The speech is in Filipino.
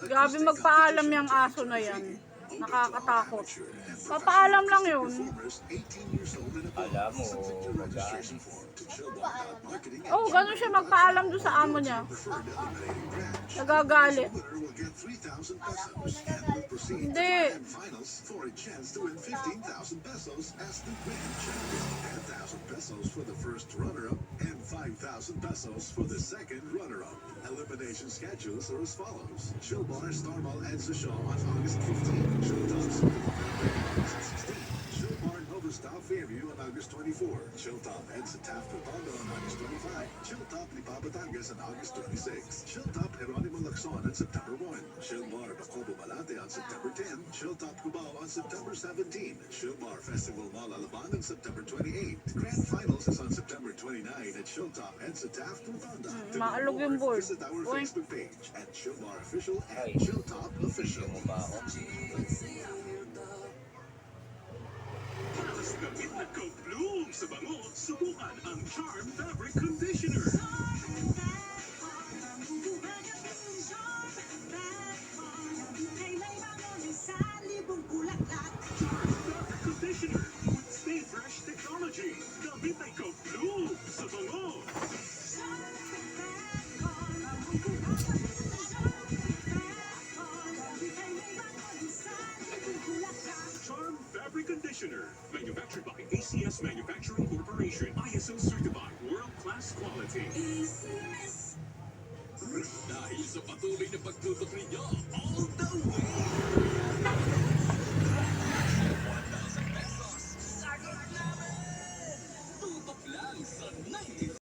Grabe magpaalam yung aso na yan. Nakakatakot. Papaalam lang yun. Alam mo, magaan. Oh, ganun siya magpaalam doon sa amo niya. Nagagalit. Hindi. Pesos for the first runner-up and 5,000 pesos for the second runner-up. Elimination schedules are as follows. Showbar Star Mall ends the show on August 15. Showtop's August 16. Showbar Nova Stop Fairview on August 24. Showtop ends at Taft Rotondo on August 25. Showtop Lipa Batangas on August 26. Showtop Geronimo Lacson on September 1. Showbar Bacobo Malate on September 10. Showtop Cubao on September 17. Showbar Festival Mall Alabang on September 28. Grand Finals is on September 29 at Showtop ends at Taft Rotonda. Maalog yung board. Visit our Facebook page at Showbar Official and Showtop Official. Mo ba ako? Mas gamit na ka-bloom sa bango, subukan ang Charm Fabric Conditioner. Charm Fabric Conditioner with Stay Fresh technology. Gamit ay ka-bloom sa bango. Charm Fabric Conditioner, manufactured by ACS Manufacturing Corporation, ISO certified, world-class quality. Dahil sa patuloy na pagtutok ninyo, all the way!